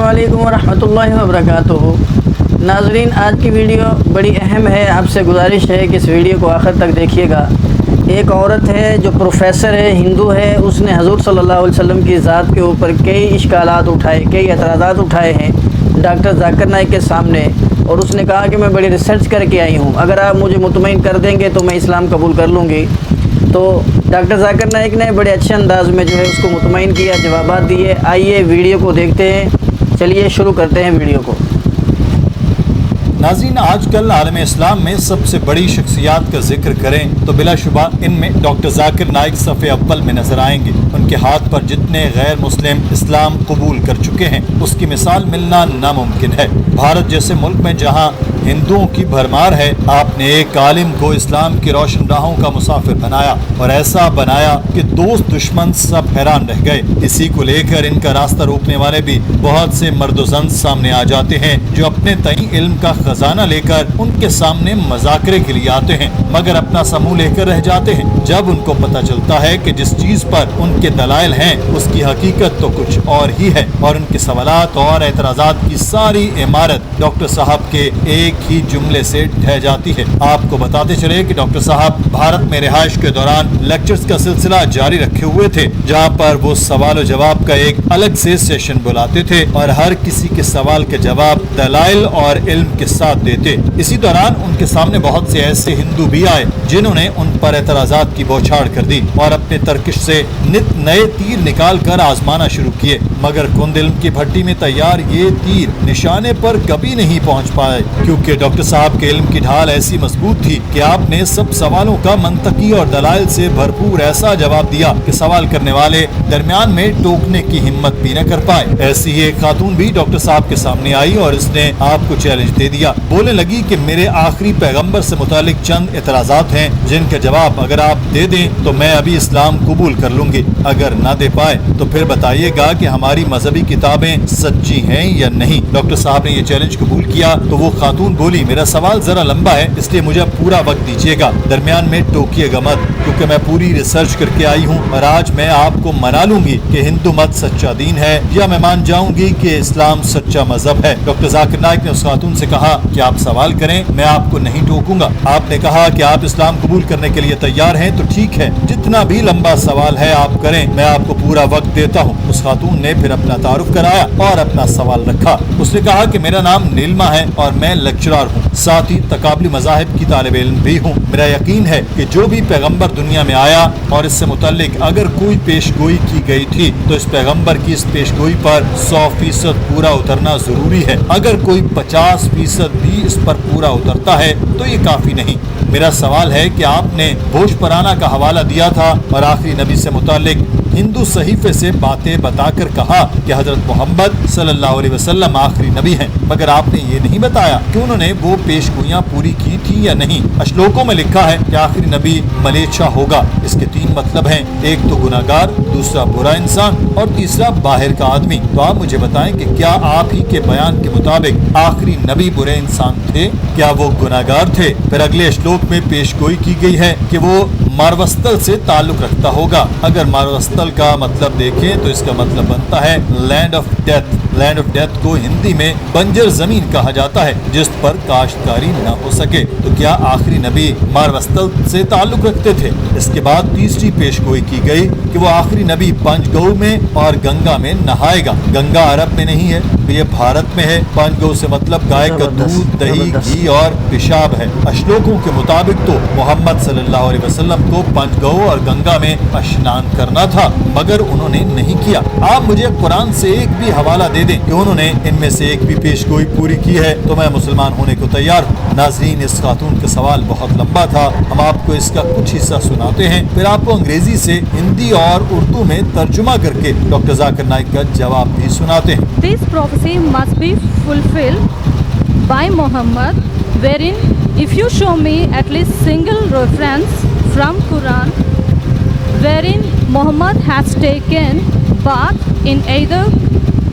अस्सलामुअलैकुम वरहमतुल्लाहि वबरकातुहू। नाज़रीन, आज की वीडियो बड़ी अहम है। आपसे गुजारिश है कि इस वीडियो को आखिर तक देखिएगा। एक औरत है जो प्रोफेसर है, हिंदू है, उसने हज़ूर सल्लल्लाहु अलैहि वसल्लम की ज़ात के ऊपर कई इश्कालात उठाए, कई एतराज़ात उठाए हैं डॉक्टर जाकिर नाइक के सामने, और उसने कहा कि मैं बड़ी रिसर्च करके आई हूँ, अगर आप मुझे मुतमईन कर देंगे तो मैं इस्लाम कबूल कर लूँगी। तो डॉक्टर जाकिर नाइक ने बड़े अच्छे अंदाज में जो है उसको मुतमईन किया, जवाबात दिए। आइए वीडियो को देखते हैं। चलिए शुरू करते हैं वीडियो को। नाज़रीन, आजकल आलम इस्लाम में सबसे बड़ी शख्सियात का जिक्र करें तो बिलाशुबा इनमें डॉक्टर जाकिर नाइक सफ़े अव्वल में नजर आएंगे। उनके हाथ पर जितने गैर मुस्लिम इस्लाम कबूल कर चुके हैं उसकी मिसाल मिलना नामुमकिन है। भारत जैसे मुल्क में जहाँ हिंदुओं की भरमार है, आपने एक आलिम को इस्लाम की रोशन राहों का मुसाफिर बनाया, और ऐसा बनाया कि दोस्त दुश्मन सब हैरान रह गए। इसी को लेकर इनका रास्ता रोकने वाले भी बहुत से मर्दोजन सामने आ जाते हैं जो अपने तई इल्म का खजाना लेकर उनके सामने मजाकरे के लिए आते हैं, मगर अपना समूह लेकर रह जाते हैं। जब उनको पता चलता है कि जिस चीज पर उनके दलाइल हैं उसकी हकीकत तो कुछ और ही है, और उनके सवालात और एतराजात की सारी इमारत डॉक्टर साहब के एक ही जुमले से ढह जाती है। आपको बताते चले कि डॉक्टर साहब भारत में रिहाइश के दौरान लेक्चर्स का सिलसिला जारी रखे हुए थे, जहाँ पर वो सवाल और जवाब का एक अलग से सेशन बुलाते थे और हर किसी के सवाल के जवाब दलाइल और इल्म के साथ देते। इसी दौरान उनके सामने बहुत से ऐसे हिंदू भी आए जिन्होंने उन पर एतराजात की बौछार कर दी और अपने तर्किश से नित नए तीर निकाल कर आजमाना शुरू किए, मगर कुंद इल्म की भट्टी में तैयार ये तीर निशाने पर कभी नहीं पहुंच पाए, क्योंकि डॉक्टर साहब के इल्म की ढाल ऐसी मजबूत थी कि आपने सब सवालों का मंतकी और दलाइल से भरपूर ऐसा जवाब दिया कि सवाल करने वाले दरमियान में टोकने की हिम्मत भी न कर पाए। ऐसी ही एक खातून भी डॉक्टर साहब के सामने आई और इसने आपको चैलेंज दे दिया। बोलने लगी कि मेरे आखिरी पैगंबर से मुतालिक चंद एतराजात हैं जिनके जवाब अगर आप दे दें तो मैं अभी इस्लाम कबूल कर लूंगी, अगर ना दे पाए तो फिर बताइएगा कि हमारी मजहबी किताबें सच्ची हैं या नहीं। डॉक्टर साहब ने ये चैलेंज कबूल किया तो वो खातून बोली, मेरा सवाल जरा लंबा है इसलिए मुझे पूरा वक्त दीजिएगा, दरमियान में टोकिएगा मत, क्योंकि मैं पूरी रिसर्च करके आई हूँ और आज मैं आपको मना लूंगी कि हिंदू मत सच्चा दीन है, या मैं मान जाऊंगी कि इस्लाम सच्चा मजहब है। डॉक्टर जाकिर नाइक ने उस खातून से कहा कि आप सवाल करें, मैं आपको नहीं टोकूंगा। आपने कहा कि आप इस्लाम कबूल करने के लिए तैयार हैं तो ठीक है, जितना भी लंबा सवाल है आप करें, मैं आपको पूरा वक्त देता हूँ। उस खातून ने फिर अपना तारुफ कराया और अपना सवाल रखा। उसने कहा कि मेरा नाम नीलमा है और मैं लेक्चरर हूँ, साथ ही तकाबली मज़ाहिब की तालिब इल्म भी हूँ। मेरा यकीन है कि जो भी पैगंबर दुनिया में आया और इससे मुताल्लिक अगर कोई पेशगोई की गई थी तो इस पैगंबर की इस पेशगोई पर 100% पूरा उतरना जरूरी है। अगर कोई 50% भी इस पर पूरा उतरता है तो ये काफी नहीं। मेरा सवाल है कि आपने भोजपराना का हवाला दिया था और आखिरी नबी से मुताल्लिक हिंदू सहीफे से बातें बताकर कहा कि हजरत मोहम्मद सल्लल्लाहु अलैहि वसल्लम आखिरी नबी हैं, मगर आपने ये नहीं बताया कि उन्होंने वो पेशगोइयां पूरी की थी या नहीं। अश्लोकों में लिखा है कि आखिरी नबी मलेच्छा होगा। इसके 3 मतलब हैं, एक तो गुनाहगार, दूसरा बुरा इंसान और तीसरा बाहर का आदमी। तो आप मुझे बताएं कि क्या आप ही के बयान के मुताबिक आखिरी नबी बुरे इंसान थे? क्या वो गुनाहगार थे? फिर अगले श्लोक में पेशगोई की गई है कि वो मारवस्तल से ताल्लुक रखता होगा। अगर मारवस्तल का मतलब देखें तो इसका मतलब बनता है land of death. Land of death को हिंदी में बंजर जमीन कहा जाता है जिस पर काश्तकारी न हो सके। तो क्या आखिरी नबी मारवस्तल से ताल्लुक रखते थे? इसके बाद तीसरी पेशगोई की गई कि वो आखिरी नबी पंचगौ में और गंगा में नहाएगा। गंगा अरब में नहीं है, ये भारत में है। पंचगौ से मतलब गाय का दूध, दही, घी और पेशाब है। अश्लोकों के मुताबिक तो मोहम्मद सल्लल्लाहु अलैहि वसल्लम को पंचगौ और गंगा में स्नान करना था, मगर उन्होंने नहीं किया। आप मुझे कुरान से एक भी हवाला दे दें कि उन्होंने इनमें से एक भी पेशगोई पूरी की है तो मैं मुसलमान होने को तैयार हूँ। नाज़रीन, इस खातून का सवाल बहुत लंबा था, हम आपको इसका कुछ हिस्सा सुनाते हैं, फिर आपको अंग्रेजी से हिंदी और उर्दू में तर्जुमा करके डॉक्टर जाकिर नाइक का जवाब भी सुनाते हैं। This prophecy must be fulfilled by Muhammad, wherein if you show me at least single reference from Quran wherein Muhammad has taken bath in either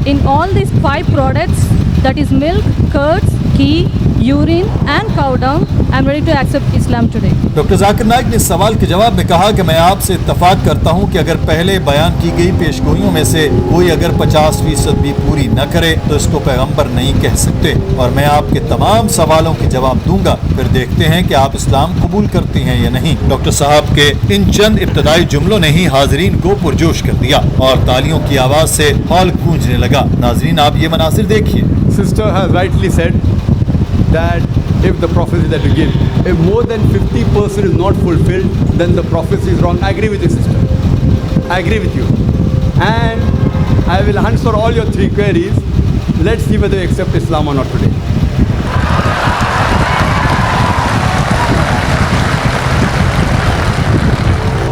in all these 5 products, that is milk, curds, ghee, urine and cow dung, I'm ready to accept Islam today. Doctor Zakir Naik ने इस सवाल के जवाब में कहा कि मैं आपसे इत्तफाक करता हूं कि अगर पहले बयान की गई पेशगोइयों में से कोई अगर 50% भी पूरी न करे तो इसको पैगंबर नहीं कह सकते, और मैं आपके तमाम सवालों के जवाब दूंगा, फिर देखते हैं कि आप इस्लाम कबूल करती हैं या नहीं। डॉक्टर साहब के इन चंद इब्तदाई जुमलों ने ही हाजरीन को पुरजोश कर दिया और तालियों की आवाज से हॉल गूंजने लगा। नाजरीन, आप ये मनासिर देखिए। Sister has rightly said that if the prophecy that you give, if more than 50% is not fulfilled, then the prophecy is wrong. I agree with you, sister. I agree with you. And I will answer all your 3 queries. Let's see whether you accept Islam or not today.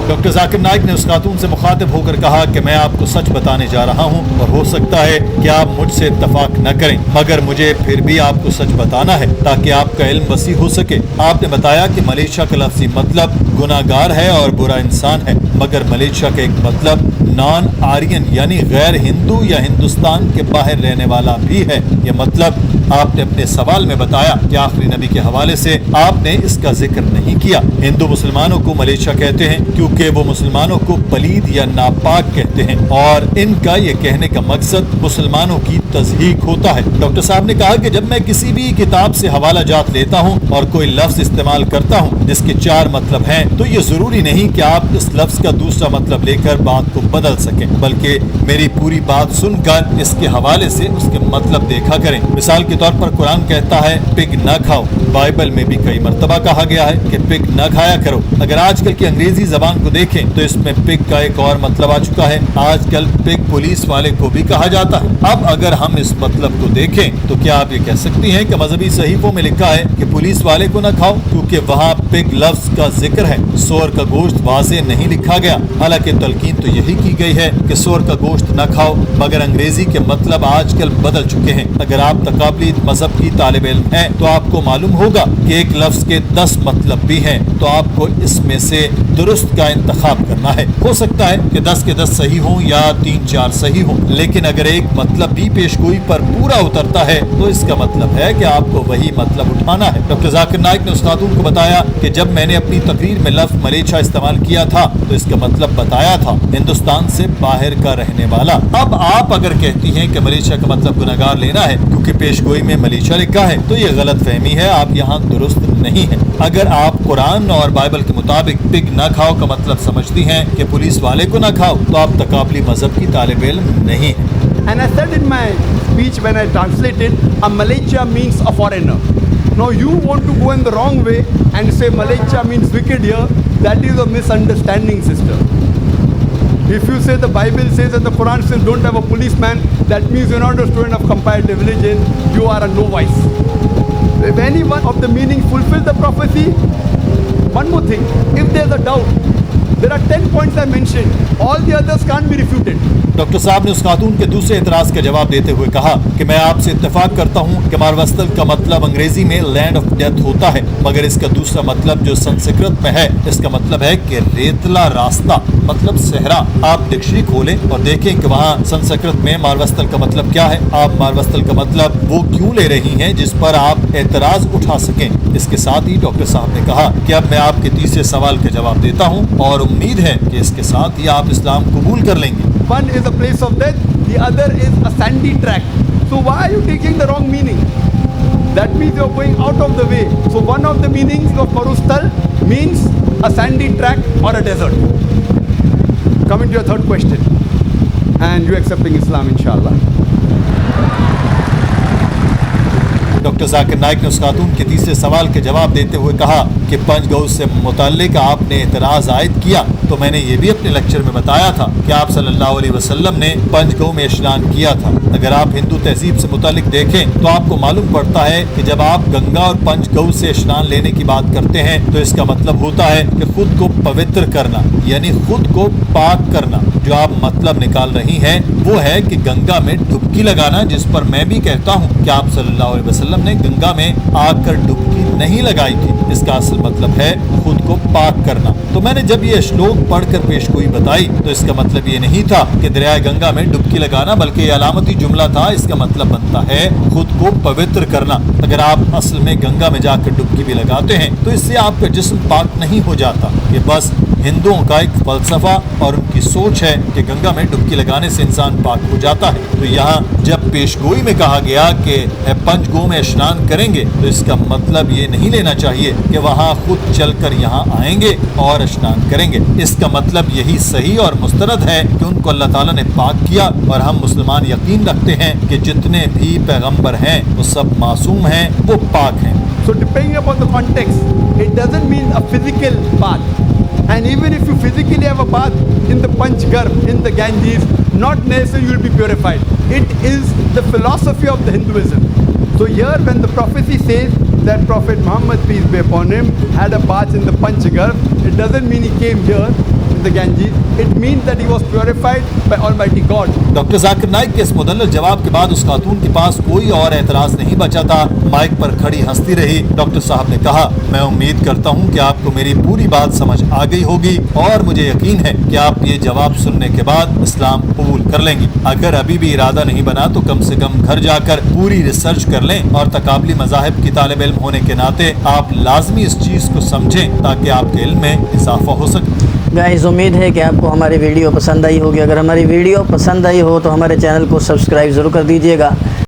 Doctor Zakir Naik ने उस खातून से मुखातिब होकर कहा कि मैं आपको सच बताने जा रहा हूं और हो सकता है कि आप मुझसे इत्तफाक न करें, मगर मुझे फिर भी आपको सच बताना है ताकि आपका इल्म वसी हो सके। आपने बताया कि मलेशिया का लफ्ज़ी मतलब गुनाहगार है और बुरा इंसान है, मगर मलेशिया का एक मतलब नॉन आर्यन यानी गैर हिंदू या हिंदुस्तान के बाहर रहने वाला भी है। यह मतलब आपने अपने सवाल में बताया कि आखिरी नबी के हवाले से आपने इसका जिक्र नहीं किया। हिंदू मुसलमानों को मलेशिया कहते हैं क्योंकि वो मुसलमानों को पलीद या नापाक कहते हैं और इनका ये कहने का मकसद मुसलमानों की तज़हीक होता है। डॉक्टर साहब ने कहा कि जब मैं किसी भी किताब से हवाला जात लेता हूँ और कोई लफ्ज इस्तेमाल करता हूँ जिसके 4 मतलब हैं, तो ये जरूरी नहीं कि आप इस लफ्ज का दूसरा मतलब लेकर बात को बदल सकें, बल्कि मेरी पूरी बात सुनकर इसके हवाले से उसके मतलब देखा करें। मिसाल के तौर पर कुरान कहता है पिग न खाओ, बाइबल में भी कई मर्तबा कहा गया है कि पिग न खाया करो। अगर आजकल की अंग्रेजी जबान को देखें तो इसमें पिग का एक और मतलब आ चुका है। आजकल पिग पुलिस वाले को भी कहा जाता है। अब अगर हम इस मतलब को देखें तो क्या आप ये कह सकती हैं कि मजहबी सहीफों में लिखा है कि पुलिस वाले को न खाओ, क्योंकि वहाँ पिग लफ्ज का जिक्र है, सूअर का गोश्त वाज़ेह नहीं लिखा गया। हालांकि तलकीन तो यही की गई है कि सूअर का गोश्त न खाओ, मगर अंग्रेजी के मतलब आजकल बदल चुके हैं। अगर आप तकाबली मजहब की तालिब इल्म हैं तो आपको मालूम होगा कि एक लफ्ज के 10 मतलब भी हैं, तो आपको इसमें से दुरुस्त का इंतखाब करना है। हो सकता है कि 10 के 10 सही हों या 3-4 सही हों, लेकिन अगर एक मतलब भी पेशगोई पर पूरा उतरता है तो इसका मतलब है कि आपको वही मतलब उठाना है। डॉक्टर जाकिर नाइक ने उस खातून को बताया कि जब मैंने अपनी तकरीर में लफ्ज मलेशिया इस्तेमाल किया था तो इसका मतलब बताया था हिंदुस्तान से बाहर का रहने वाला। अब आप अगर कहती हैं कि मलेशिया का मतलब गुनाहगार लेना है क्योंकि पेशगोई में मलेशिया लिखा है, तो ये गलत फहमी है, आप यहाँ दुरुस्त नहीं है। अगर आप कुरान और बाइबल के मुताबिक पिग न खाओ का मतलब समझती हैं कि पुलिस वाले को न खाओ, तो आप तकाबली मजहब की तालिब इल्म नहीं है। And I said in my speech when I translated, a Malaysia means a foreigner. Now you want to go in the wrong way and say Malaysia means wicked here. That is a misunderstanding, sister. If you say the Bible says and the Quran says don't have a policeman, that means you're not a student of comparative religion, you are a novice. If any one of the meanings fulfill the prophecy, one more thing, if there's a doubt, there are 10 points I mentioned, all the others can't be refuted. Doctor साहब ने उस खातून के दूसरे एतराज का जवाब देते हुए कहा कि मैं आपसे इत्तेफाक करता हूँ कि मारवस्तल का मतलब अंग्रेजी में लैंड ऑफ डेथ होता है, मगर इसका दूसरा मतलब जो संस्कृत में है, इसका मतलब है कि रेतला रास्ता, मतलब सहरा। आप डिक्शनरी खोलें और देखें कि वहाँ संस्कृत में मारवस्तल का मतलब क्या है। आप मारवस्तल का मतलब वो क्यों ले रही हैं जिस पर आप एतराज उठा सकें। इसके साथ ही डॉक्टर साहब ने कहा कि अब मैं आपके तीसरे सवाल का जवाब देता हूँ और उम्मीद है कि इसके साथ ही आप इस्लाम कबूल कर लेंगे। One is a place of death, the other is a sandy track. So why are you taking the wrong meaning? That means you're going out of the way. So one of the meanings of Marustal means a sandy track or a desert. Coming to your third question, and you accepting Islam, inshallah. Doctor Zakir Naik ने उस खातून के तीसरे सवाल के जवाब देते हुए कहा कि पंचगौ से मुताल्लिक आपने एतराज़ आयद किया, तो मैंने ये भी अपने लेक्चर में बताया था कि आप सल्लल्लाहु अलैहि वसल्लम ने पंचगौ में स्नान किया था। अगर आप हिंदू तहजीब से मुताल्लिक देखें तो आपको मालूम पड़ता है कि जब आप गंगा और पंचगौ से स्नान लेने की बात करते हैं तो इसका मतलब होता है कि खुद को पवित्र करना, यानी खुद को पाक करना। जो आप मतलब निकाल रही हैं वो है कि गंगा में डुबकी लगाना, जिस पर मैं भी कहता हूँ कि आप सल्लल्लाहु अलैहि वसल्लम ने गंगा में आकर डुबकी नहीं लगाई थी। इसका असल मतलब है खुद को पाक करना। तो मैंने जब ये श्लोक पढ़कर पेशगोई बताई तो इसका मतलब ये नहीं था कि दरियाए गंगा में डुबकी लगाना, बल्कि ये अलामती जुमला था। इसका मतलब बनता है खुद को पवित्र करना। अगर आप असल में गंगा में जाकर डुबकी भी लगाते हैं तो इससे आपका जिस्म पाक नहीं हो जाता। ये बस हिंदुओं का एक फलसफा और उनकी सोच है कि गंगा में डुबकी लगाने से इंसान पाक हो जाता है। तो यहाँ जब पेशगोई में कहा गया कि पंचगो में स्नान करेंगे तो इसका मतलब ये नहीं लेना चाहिए कि वहाँ खुद चलकर यहाँ आएंगे और स्नान करेंगे। इसका मतलब यही सही और मुस्तरद है कि उनको अल्लाह ताला ने पाक किया, और हम मुसलमान यकीन रखते हैं कि जितने भी पैगंबर हैं वो सब मासूम हैं, वो पाक हैं। So depending upon the context, it doesn't mean a physical bath. And even if you physically have a bath in the Panchgarh, in the Ganges, not necessarily you will be purified. It is the philosophy of the Hinduism. So here when the prophecy says that Prophet Muhammad, peace be upon him, had a bath in the Panchgarh, it doesn't mean he came here in the Ganges. It means that he was purified by Almighty God. Doctor Zakir Naik के इस मुदल्लल जवाब के बाद उस खातून के पास कोई और एतराज नहीं बचा था। माइक पर खड़ी हंसती रही। डॉक्टर साहब ने कहा, मैं उम्मीद करता हूँ कि आपको मेरी पूरी बात समझ आ गई होगी, और मुझे यकीन है कि आप ये जवाब सुनने के बाद इस्लाम कबूल कर लेंगी। अगर अभी भी इरादा नहीं बना तो कम से कम घर जाकर पूरी रिसर्च कर लें, और तकाबली मज़ाहिब की तालिब इल्म होने के नाते आप लाजमी इस चीज़ को समझें ताकि आपके इल्म में इजाफा हो सके। गाइस, उम्मीद है कि आपको हमारी वीडियो पसंद आई होगी। अगर हमारी वीडियो पसंद आई हो तो हमारे चैनल को सब्सक्राइब ज़रूर कर दीजिएगा।